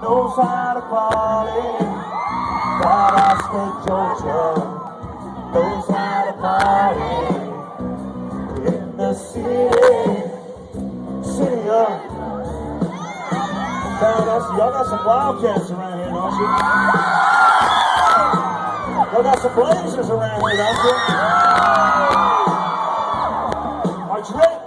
knows how to party. Valdosta, Georgia, knows how to party. In the city of Valdosta. Y'all got some wildcats around here, don't you? Y'all got some blazers around here, don't you? Are you ready?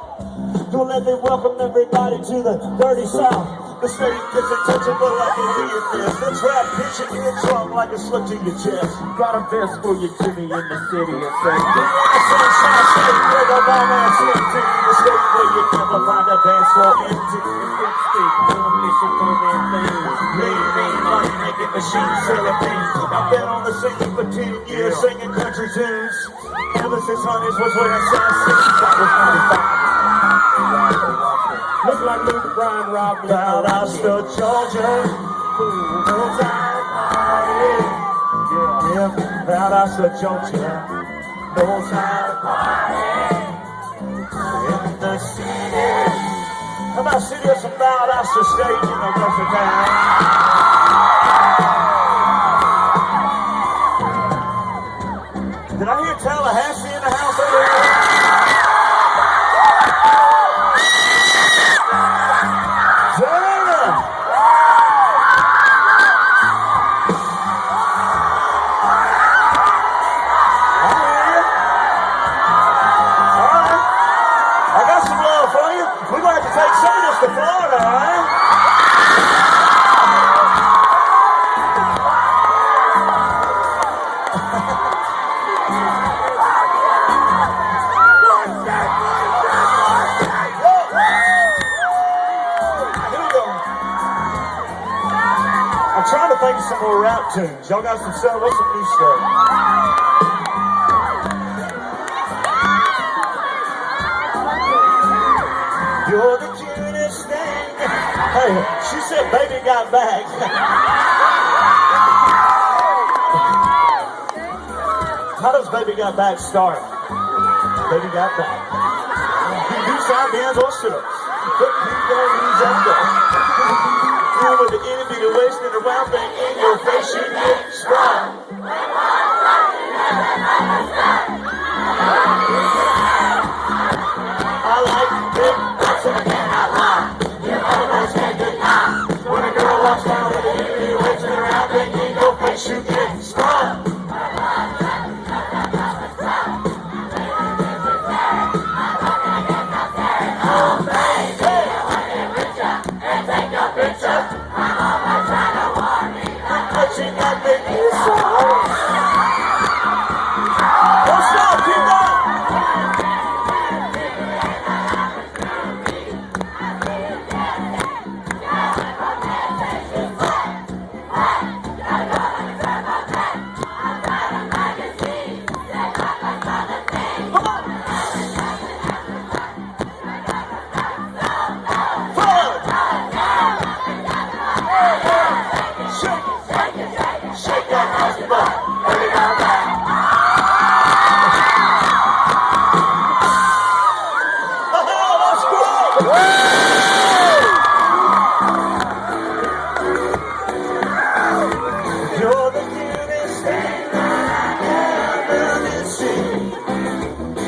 Don't let me welcome everybody to the dirty South. The state gets attention, but like it to your fist. The trap pitch in your trunk like a slip to your chest. Got a best for you, Jimmy, in the city of St. Sunshine State, where the bomb-ass empty. The state where you never find a dance floor empty. Money making machines selling things. I've been on the scene for 10 years singing country tunes. Ever since Honeys was wearing South City, that was 95. Look like Luke Bryan robbed me. Valdosta, Georgia, knows how to party. Yeah, Valdosta, Georgia, knows how to party. In the city. How about city of some Valdosta State, you know, goes to town. Did I hear Tallahassee in the house over here? To Florida, right? Here we go. I'm trying to think of some more rap tunes. Y'all got some stuff? What's some new stuff? You're the cutest thing. Hey, she said baby got back. How does baby got back start? Baby got back. You side bands or strips. But you don't use that though. You with the enemy, the waist and the round thing in your face, you get strong. I like it. When a girl walks down with the enemy, waist and around thing in your face, you get strong.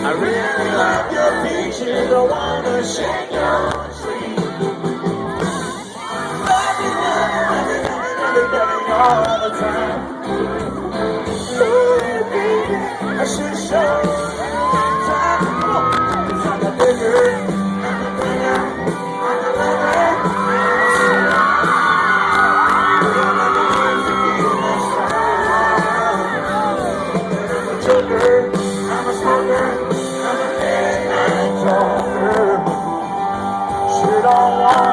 I really love your peaches, I wanna shake your tree. Love you all the time. Ooh, baby, I should show you time. It's like a bigger. I'm a smoker. She don't want